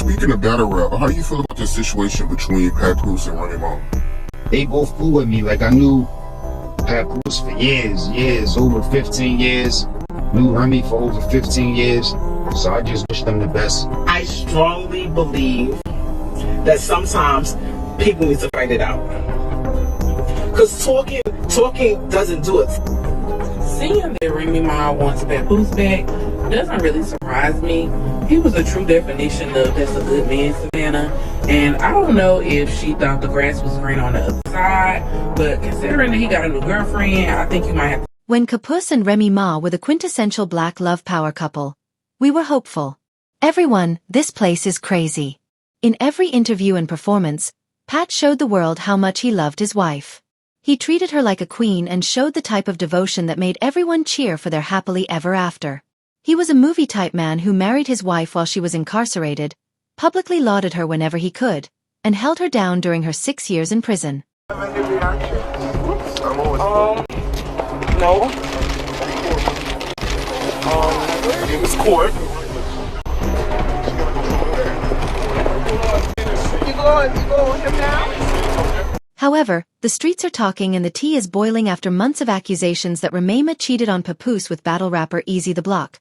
speaking of battle rap, how do you feel about this situation between Papoose and Remy Ma? They both flew with me. Like, I knew Papoose for years, over 15 years. Knew Remy for over 15 years. So I just wish them the best. I strongly believe that sometimes people need to fight it out. Because talking doesn't do it. Seeing that Remy Ma wants Papoose back doesn't really surprise me. He was a true definition of that's a good man, Savannah. And I don't know if she thought the grass was green on the other side, but considering that he got a new girlfriend, I think you might have to. When Papoose and Remy Ma were the quintessential black love power couple, we were hopeful. Everyone, this place is crazy. In every interview and performance, Pat showed the world how much he loved his wife. He treated her like a queen and showed the type of devotion that made everyone cheer for their happily ever after. He was a movie-type man who married his wife while she was incarcerated, publicly lauded her whenever he could, and held her down during her 6 years in prison. No. It was court. You go with him now? However, the streets are talking and the tea is boiling after months of accusations that Remy Ma cheated on Papoose with battle rapper Easy the Block,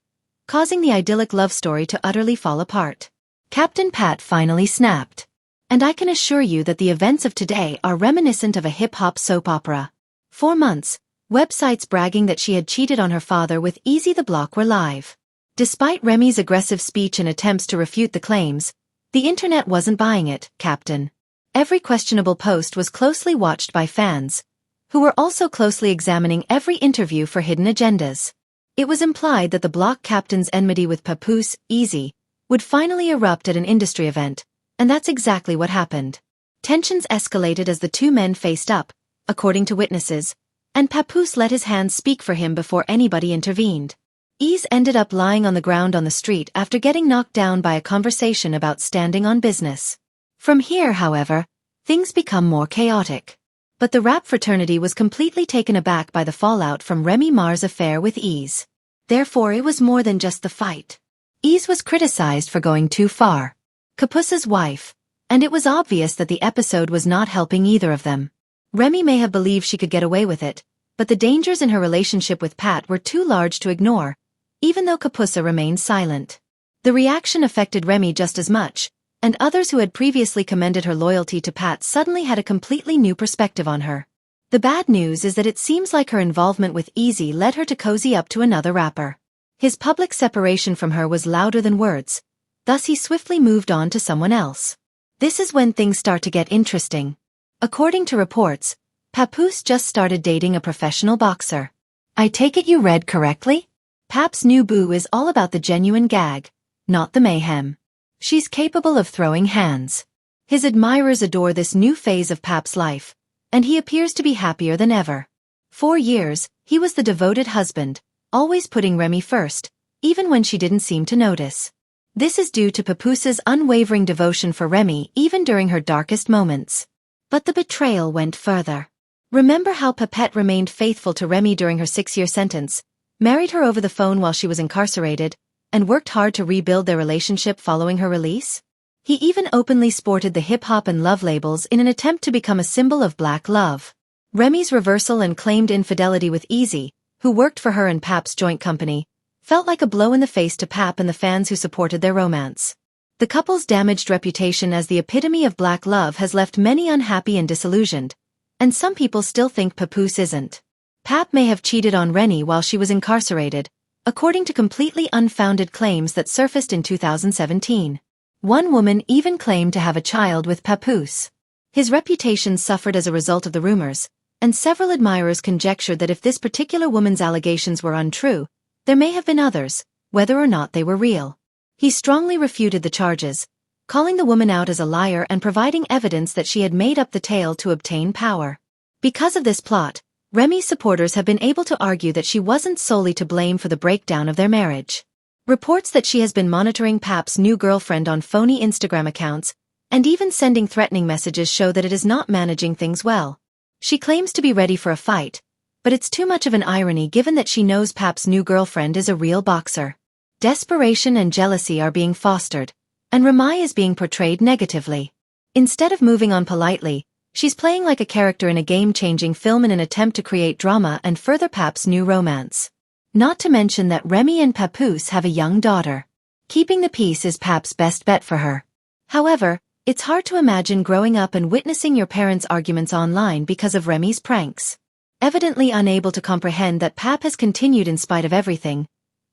causing the idyllic love story to utterly fall apart. Captain Pat finally snapped. And I can assure you that the events of today are reminiscent of a hip-hop soap opera. For months, websites bragging that she had cheated on her father with Easy the Block were live. Despite Remy's aggressive speech and attempts to refute the claims, the internet wasn't buying it, Captain. Every questionable post was closely watched by fans, who were also closely examining every interview for hidden agendas. It was implied that the Block captain's enmity with Papoose, Easy, would finally erupt at an industry event, and that's exactly what happened. Tensions escalated as the two men faced up, according to witnesses, and Papoose let his hands speak for him before anybody intervened. Ease ended up lying on the ground on the street after getting knocked down by a conversation about standing on business. From here, however, things become more chaotic. But the rap fraternity was completely taken aback by the fallout from Remy Ma's affair with Ease. Therefore, it was more than just the fight. Ease was criticized for going too far. Papoose's wife, and it was obvious that the episode was not helping either of them. Remy may have believed she could get away with it, but the dangers in her relationship with Pat were too large to ignore, even though Papoose remained silent. The reaction affected Remy just as much, and others who had previously commended her loyalty to Pat suddenly had a completely new perspective on her. The bad news is that it seems like her involvement with Easy led her to cozy up to another rapper. His public separation from her was louder than words, thus he swiftly moved on to someone else. This is when things start to get interesting. According to reports, Papoose just started dating a professional boxer. I take it you read correctly? Pap's new boo is all about the genuine gag, not the mayhem. She's capable of throwing hands. His admirers adore this new phase of Pap's life, and he appears to be happier than ever. For years, he was the devoted husband, always putting Remy first, even when she didn't seem to notice. This is due to Papoose's unwavering devotion for Remy even during her darkest moments. But the betrayal went further. Remember how Papette remained faithful to Remy during her 6-year sentence, married her over the phone while she was incarcerated, and worked hard to rebuild their relationship following her release? He even openly sported the hip-hop and love labels in an attempt to become a symbol of black love. Remy's reversal and claimed infidelity with Easy, who worked for her and Pap's joint company, felt like a blow in the face to Pap and the fans who supported their romance. The couple's damaged reputation as the epitome of black love has left many unhappy and disillusioned, and some people still think Papoose isn't. Pap may have cheated on Remy while she was incarcerated, according to completely unfounded claims that surfaced in 2017. One woman even claimed to have a child with Papoose. His reputation suffered as a result of the rumors, and several admirers conjectured that if this particular woman's allegations were untrue, there may have been others, whether or not they were real. He strongly refuted the charges, calling the woman out as a liar and providing evidence that she had made up the tale to obtain power. Because of this plot, Remy's supporters have been able to argue that she wasn't solely to blame for the breakdown of their marriage. Reports that she has been monitoring Pap's new girlfriend on phony Instagram accounts, and even sending threatening messages show that it is not managing things well. She claims to be ready for a fight, but it's too much of an irony given that she knows Pap's new girlfriend is a real boxer. Desperation and jealousy are being fostered, and Remy is being portrayed negatively. Instead of moving on politely, she's playing like a character in a game-changing film in an attempt to create drama and further Pap's new romance. Not to mention that Remy and Papoose have a young daughter. Keeping the peace is Pap's best bet for her. However, it's hard to imagine growing up and witnessing your parents' arguments online because of Remy's pranks. Evidently unable to comprehend that Pap has continued in spite of everything,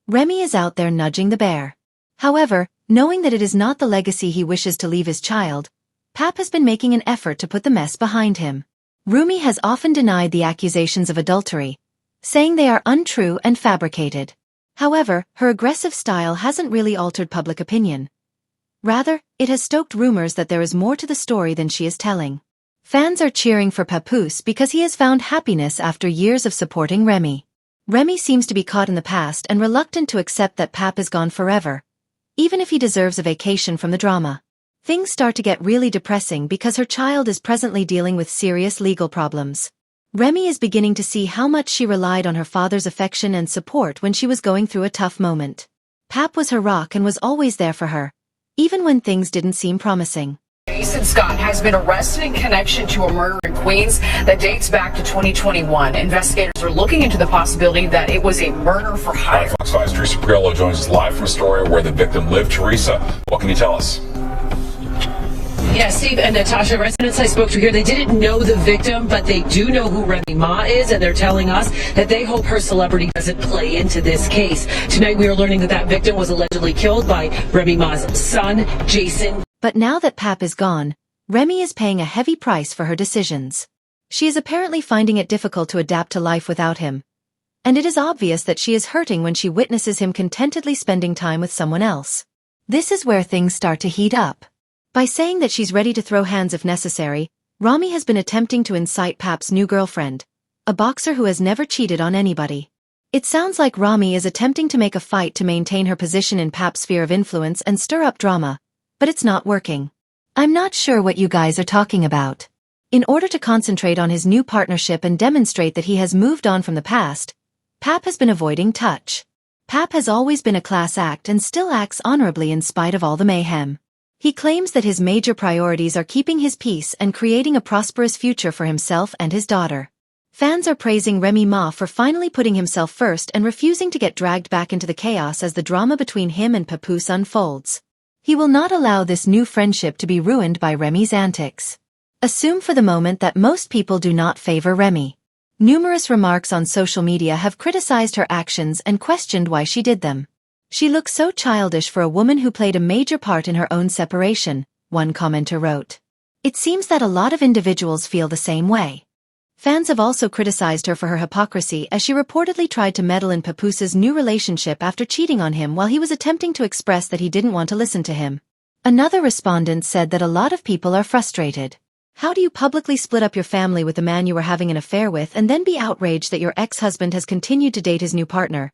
Remy is out there nudging the bear. However, knowing that it is not the legacy he wishes to leave his child, Pap has been making an effort to put the mess behind him. Remy has often denied the accusations of adultery, saying they are untrue and fabricated. However, her aggressive style hasn't really altered public opinion. Rather, it has stoked rumors that there is more to the story than she is telling. Fans are cheering for Papoose because he has found happiness after years of supporting Remy. Remy seems to be caught in the past and reluctant to accept that Pap is gone forever, even if he deserves a vacation from the drama. Things start to get really depressing because her child is presently dealing with serious legal problems. Remy is beginning to see how much she relied on her father's affection and support when she was going through a tough moment. Pap was her rock and was always there for her, even when things didn't seem promising. Jason Scott has been arrested in connection to a murder in Queens that dates back to 2021. Investigators are looking into the possibility that it was a murder for hire. Fox 5's Teresa Priolo joins us live from Astoria where the victim lived. Teresa, what can you tell us? Yeah, Steve and Natasha, residents I spoke to here, they didn't know the victim, but they do know who Remy Ma is, and they're telling us that they hope her celebrity doesn't play into this case. Tonight we are learning that victim was allegedly killed by Remy Ma's son, Jason. But now that Pap is gone, Remy is paying a heavy price for her decisions. She is apparently finding it difficult to adapt to life without him. And it is obvious that she is hurting when she witnesses him contentedly spending time with someone else. This is where things start to heat up. By saying that she's ready to throw hands if necessary, Remy has been attempting to incite Pap's new girlfriend, a boxer who has never cheated on anybody. It sounds like Remy is attempting to make a fight to maintain her position in Pap's sphere of influence and stir up drama, but it's not working. I'm not sure what you guys are talking about. In order to concentrate on his new partnership and demonstrate that he has moved on from the past, Pap has been avoiding touch. Pap has always been a class act and still acts honorably in spite of all the mayhem. He claims that his major priorities are keeping his peace and creating a prosperous future for himself and his daughter. Fans are praising Remy Ma for finally putting himself first and refusing to get dragged back into the chaos as the drama between him and Papoose unfolds. He will not allow this new friendship to be ruined by Remy's antics. Assume for the moment that most people do not favor Remy. Numerous remarks on social media have criticized her actions and questioned why she did them. She looks so childish for a woman who played a major part in her own separation, one commenter wrote. It seems that a lot of individuals feel the same way. Fans have also criticized her for her hypocrisy as she reportedly tried to meddle in Papoose's new relationship after cheating on him while he was attempting to express that he didn't want to listen to him. Another respondent said that a lot of people are frustrated. How do you publicly split up your family with the man you were having an affair with and then be outraged that your ex-husband has continued to date his new partner?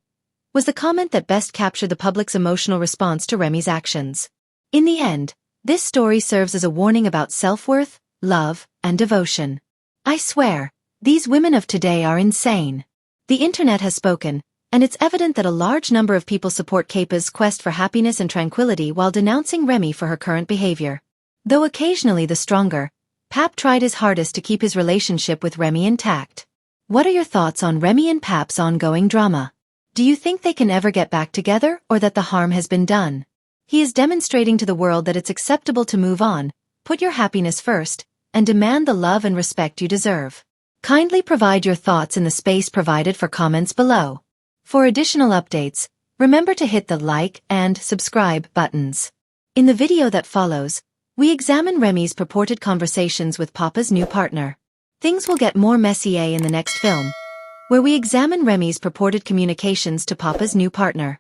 Was the comment that best captured the public's emotional response to Remy's actions. In the end, this story serves as a warning about self-worth, love, and devotion. I swear, these women of today are insane. The internet has spoken, and it's evident that a large number of people support Papa's quest for happiness and tranquility while denouncing Remy for her current behavior. Though occasionally the stronger, Pap tried his hardest to keep his relationship with Remy intact. What are your thoughts on Remy and Pap's ongoing drama? Do you think they can ever get back together or that the harm has been done? He is demonstrating to the world that it's acceptable to move on, put your happiness first, and demand the love and respect you deserve. Kindly provide your thoughts in the space provided for comments below. For additional updates, remember to hit the like and subscribe buttons. In the video that follows, we examine Remy's purported conversations with Papa's new partner. Things will get more messy in the next film, where we examine Remy's purported communications to Papa's new partner.